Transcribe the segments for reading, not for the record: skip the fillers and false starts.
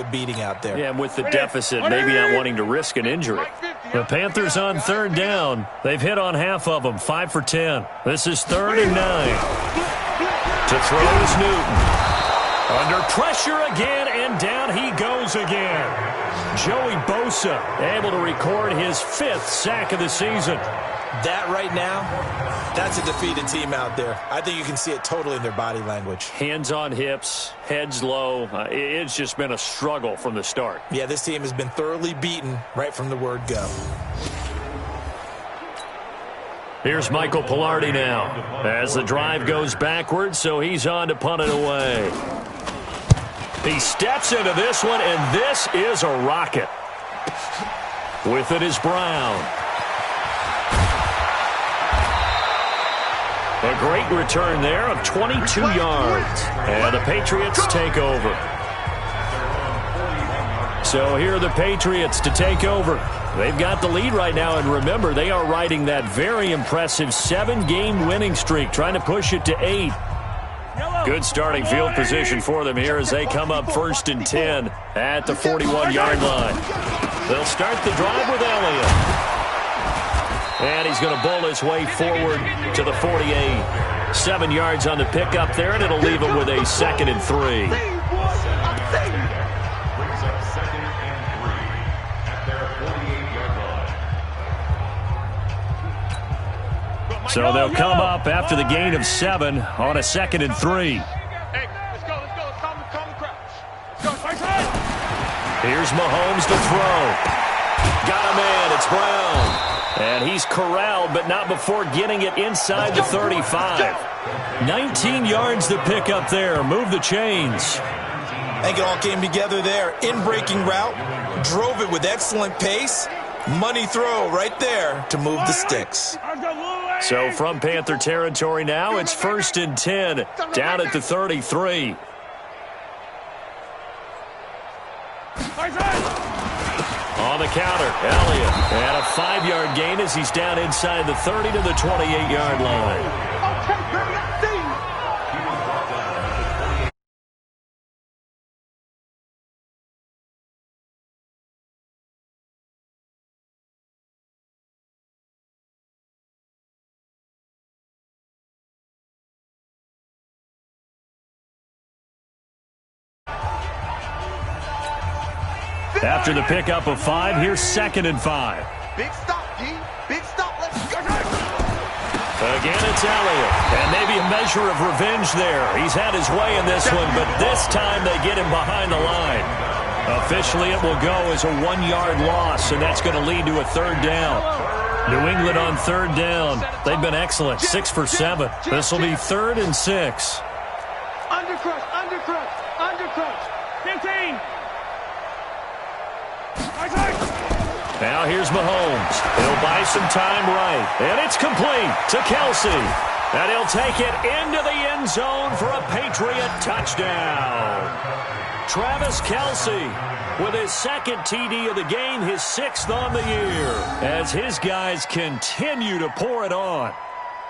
a beating out there. Yeah, and with the deficit, maybe not wanting to risk an injury. The Panthers on third down. They've hit on half of them, 5 for 10. This is 3rd and 9. To throw is Newton. Under pressure again, and down he goes again. Joey Bosa able to record his 5th sack of the season. That right now, that's a defeated team out there. I think you can see it totally in their body language. Hands on hips, heads low. It's just been a struggle from the start. Yeah, this team has been thoroughly beaten right from the word go. Here's Michael Pilardi now as the drive goes backwards, so he's on to punt it away. He steps into this one, and this is a rocket. With it is Brown. A great return there of 22 yards. And the Patriots take over. So here are the Patriots to take over. They've got the lead right now, and remember, they are riding that very impressive 7-game winning streak, trying to push it to 8. Good starting field position for them here as they come up 1st and 10 at the 41-yard line. They'll start the drive with Elliott. And he's going to bowl his way forward to the 48. 7 yards on the pickup there, and it'll leave him with a 2nd and 3. So they'll come up after the gain of 7 on a 2nd and 3. Here's Mahomes to throw. Got a man. It's Brown. And he's corralled, but not before getting it inside the 35. 19 yards to pick up there. Move the chains. I think it all came together there. In-breaking route. Drove it with excellent pace. Money throw right there to move the sticks. So from Panther territory now, it's 1st and 10 down at the 33. On the counter, Elliott. And a 5-yard gain as he's down inside the 30 to the 28-yard line. After the pickup of 5, here's 2nd and 5. Big stop, D. Big stop. Let's go. Again, it's Elliott. And maybe a measure of revenge there. He's had his way in this one, but this time they get him behind the line. Officially, it will go as a 1-yard loss, and that's going to lead to a 3rd down. New England on 3rd down. They've been excellent, 6 for 7. This will be 3rd and 6. Undercrush, undercrush, undercrush. 15. Now here's Mahomes. He'll buy some time right. And it's complete to Kelsey. And he'll take it into the end zone for a Patriot touchdown. Travis Kelsey with his 2nd TD of the game, his 6th on the year, as his guys continue to pour it on.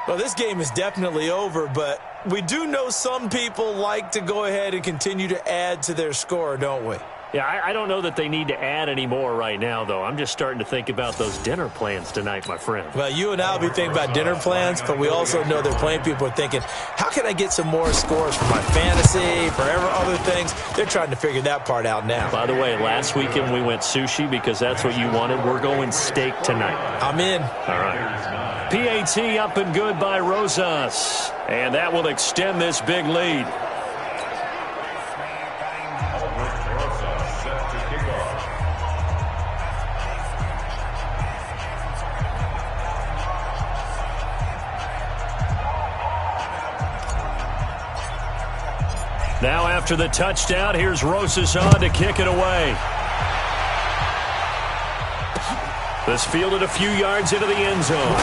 Well, this game is definitely over, but we do know some people like to go ahead and continue to add to their score, don't we? Yeah, I don't know that they need to add any more right now, though. I'm just starting to think about those dinner plans tonight, my friend. Well, you and I will be thinking about dinner plans, but we also know that plenty of people are thinking, how can I get some more scores for my fantasy, for other things? They're trying to figure that part out now. By the way, last weekend we went sushi because that's what you wanted. We're going steak tonight. I'm in. All right. PAT up and good by Rosas, and that will extend this big lead. Now after the touchdown, here's Rosas on to kick it away. This fielded a few yards into the end zone.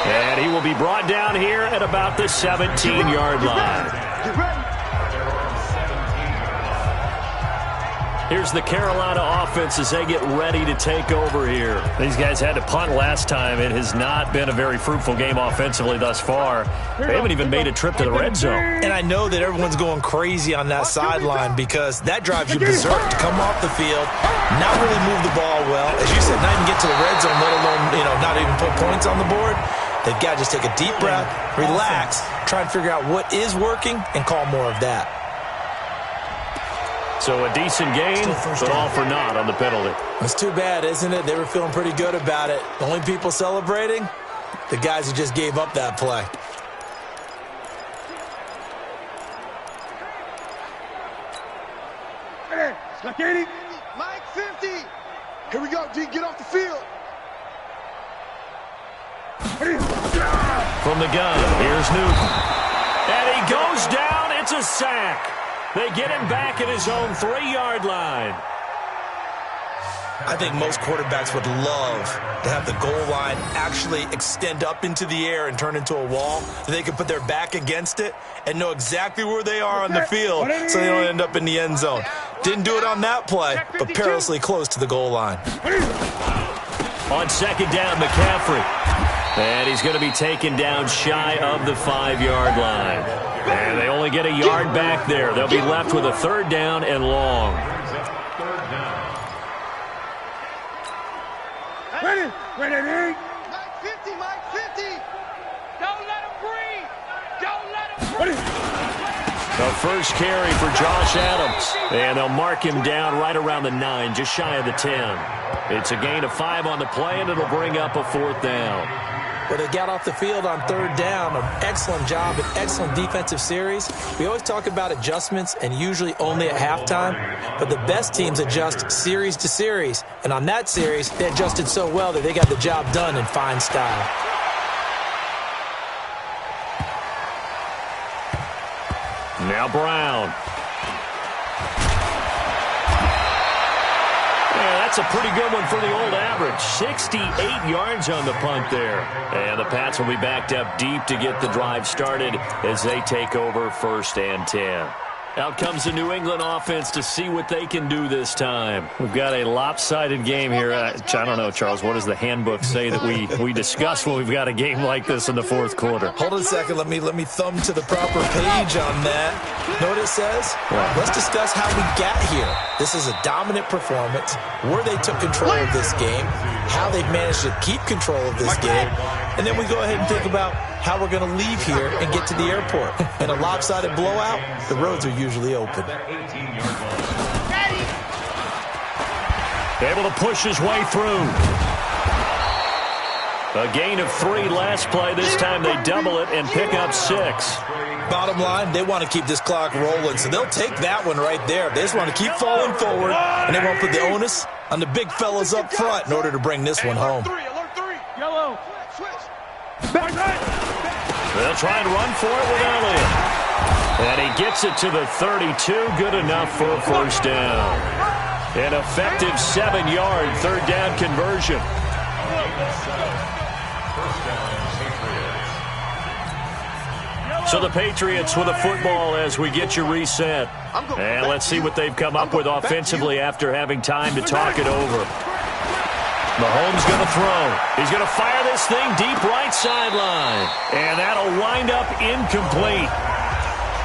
And he will be brought down here at about the 17-yard line. Here's the Carolina offense as they get ready to take over here. These guys had to punt last time. It has not been a very fruitful game offensively thus far. They haven't even made a trip to the red zone. And I know that everyone's going crazy on that sideline because that drives you berserk to come off the field, not really move the ball well. As you said, not even get to the red zone, let alone, not even put points on the board. They've got to just take a deep breath, relax, try and figure out what is working, and call more of that. So a decent game, but all for naught on the penalty. It's too bad, isn't it? They were feeling pretty good about it. The only people celebrating, the guys who just gave up that play. Hey, Mike 50. Here we go, D. Get off the field. From the gun, here's Newton. And he goes down. It's a sack. They get him back at his own 3-yard line. I think most quarterbacks would love to have the goal line actually extend up into the air and turn into a wall so they can put their back against it and know exactly where they are on the field so they don't end up in the end zone. Didn't do it on that play, but perilously close to the goal line. On second down, McCaffrey. And he's going to be taken down shy of the 5-yard line. And they only get a yard back there. They'll be left with a 3rd down and long. Ready. Mike 50, Mike 50. Don't let him breathe. Don't let him breathe. The first carry for Josh Adams. And they'll mark him down right around the 9, just shy of the 10. It's a gain of 5 on the play, and it'll bring up a 4th down. Well, they got off the field on 3rd down. An excellent job, an excellent defensive series. We always talk about adjustments and usually only at halftime, but the best teams adjust series to series. And on that series, they adjusted so well that they got the job done in fine style. Now Brown. That's a pretty good one for the old average. 68 yards on the punt there. And the Pats will be backed up deep to get the drive started as they take over 1st and 10. Out comes the New England offense to see what they can do this time. We've got a lopsided game here. I don't know, Charles, what does the handbook say that we discuss when we've got a game like this in the 4th quarter? Hold on a second. Let me thumb to the proper page on that. Know what it says? What? Let's discuss how we got here. This is a dominant performance, where they took control of this game, how they've managed to keep control of this game, and then we go ahead and think about how we're going to leave here and get to the airport. In a lopsided blowout, the roads are usually open. Able to push his way through. A gain of 3 last play. This time they double it and pick up 6. Bottom line, they want to keep this clock rolling, so they'll take that one right there. They just want to keep falling forward, and they won't put the onus on the big fellas up front in order to bring this one home. Alert 3. Yellow. Switch. Back. They'll try and run for it with Elliott. And he gets it to the 32. Good enough for a 1st down. An effective 7-yard 3rd down conversion. So the Patriots with a football as we get you reset. And let's see what they've come up with offensively after having time to talk it over. Mahomes going to throw. He's going to fire this thing deep right sideline. And that'll wind up incomplete.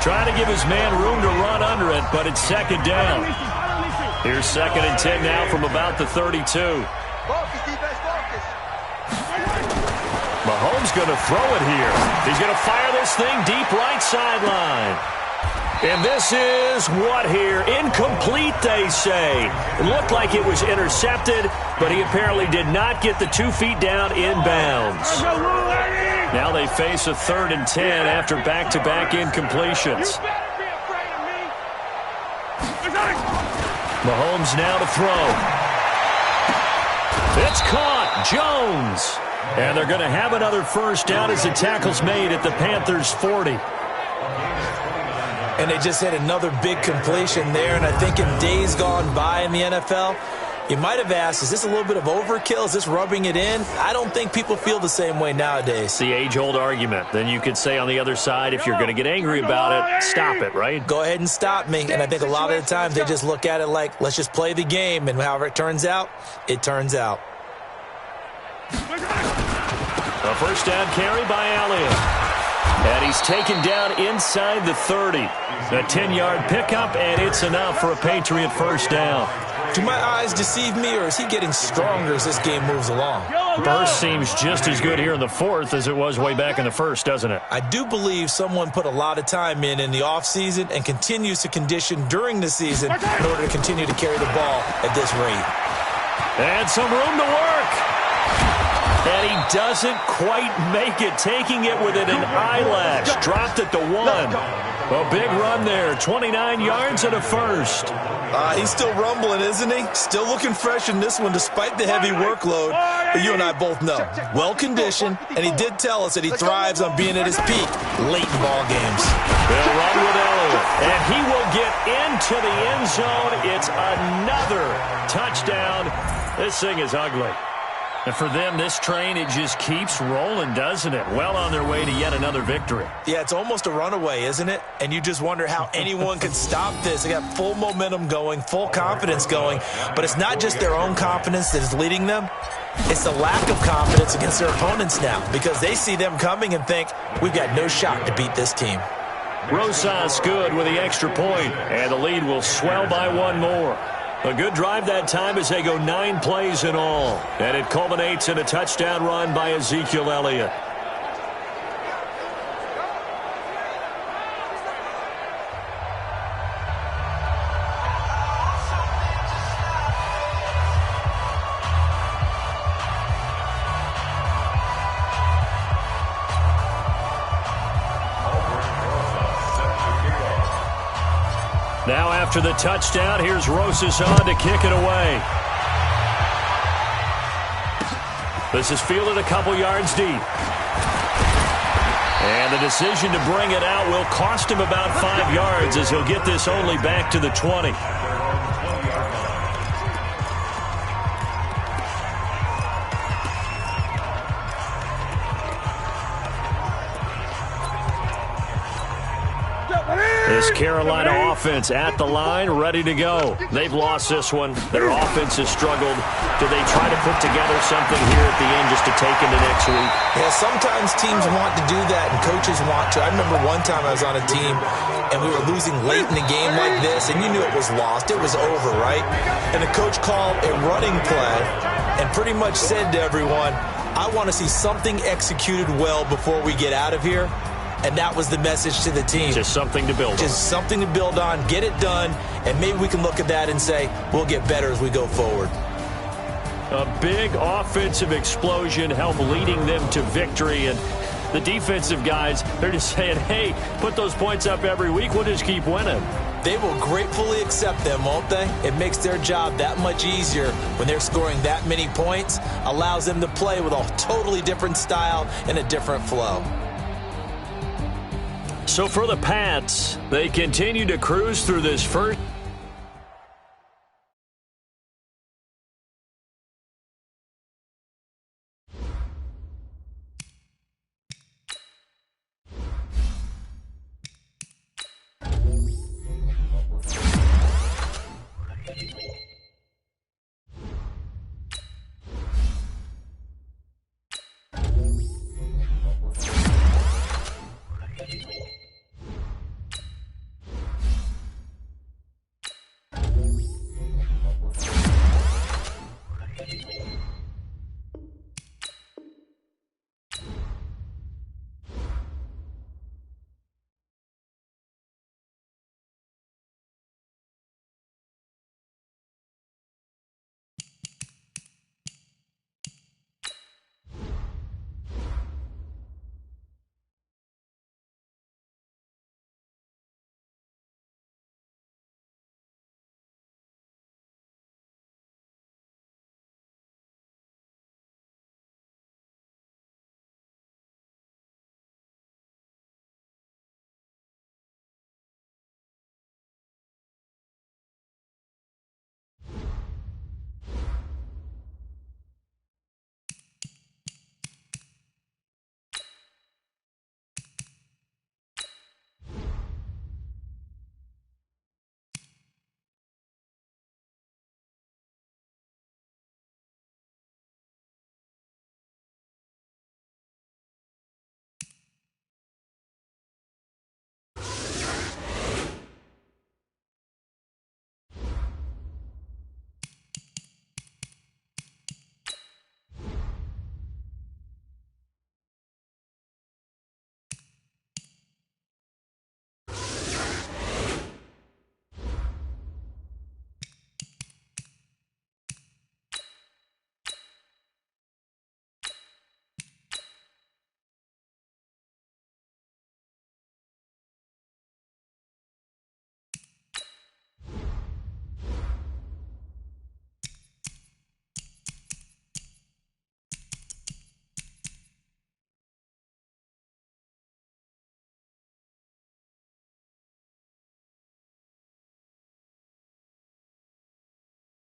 Trying to give his man room to run under it, but it's 2nd down. Here's 2nd and 10 now from about the 32. Mahomes going to throw it here. He's going to fire this thing deep right sideline. And this is what here? Incomplete, they say. It looked like it was intercepted, but he apparently did not get the 2 feet down inbounds. Now they face a 3rd and 10 after back-to-back incompletions. Mahomes now to throw. It's caught. Jones. And they're going to have another 1st down as the tackle's made at the Panthers' 40. And they just had another big completion there. And I think in days gone by in the NFL, You might have asked, is this a little bit of overkill? Is this rubbing it in? I don't think people feel the same way nowadays. It's the age-old argument. Then you could say on the other side, if you're going to get angry about it, stop it, right? Go ahead and stop me. And I think a lot of the times they just look at it like, let's just play the game. And however it turns out, it turns out. A first down carry by Elliott. And he's taken down inside the 30. A 10-yard pickup, and it's enough for a Patriot first down. Do my eyes deceive me, or is he getting stronger as this game moves along? Burst seems just as good here in the fourth as it was way back in the first, doesn't it? I do believe someone put a lot of time in the offseason and continues to condition during the season in order to continue to carry the ball at this rate. And some room to work. And he doesn't quite make it, taking it within an eyelash. Dropped it to 1. A big run there, 29 yards and a first. He's still rumbling, isn't he? Still looking fresh in this one despite the heavy workload. But you and I both know, well-conditioned, and he did tell us that he thrives on being at his peak late in ball games. They'll run with Elliott, and he will get into the end zone. It's another touchdown. This thing is ugly. And for them, this train, it just keeps rolling, doesn't it? Well on their way to yet another victory. Yeah, it's almost a runaway, isn't it? And you just wonder how anyone could stop this. They got full momentum going, full confidence going. But it's not just their own confidence that is leading them. It's the lack of confidence against their opponents now because they see them coming and think, we've got no shot to beat this team. Rosas good with the extra point, and the lead will swell by 1 more. A good drive that time as they go 9 plays in all. And it culminates in a touchdown run by Ezekiel Elliott. Now after the touchdown, here's Rosas on to kick it away. This is fielded a couple yards deep. And the decision to bring it out will cost him about 5 yards as he'll get this only back to the 20. This Carolina offense at the line, ready to go. They've lost this one. Their offense has struggled. Do they try to put together something here at the end just to take into next week? Yeah, sometimes teams want to do that and coaches want to. I remember one time I was on a team and we were losing late in the game like this, and you knew it was lost. It was over, right? And the coach called a running play and pretty much said to everyone, I want to see something executed well before we get out of here. And that was the message to the team. Just something to build on. Just something to build on, get it done, and maybe we can look at that and say, we'll get better as we go forward. A big offensive explosion helped leading them to victory. And the defensive guys, they're just saying, hey, put those points up every week. We'll just keep winning. They will gratefully accept them, won't they? It makes their job that much easier when they're scoring that many points, allows them to play with a totally different style and a different flow. So for the Pats, they continue to cruise through this first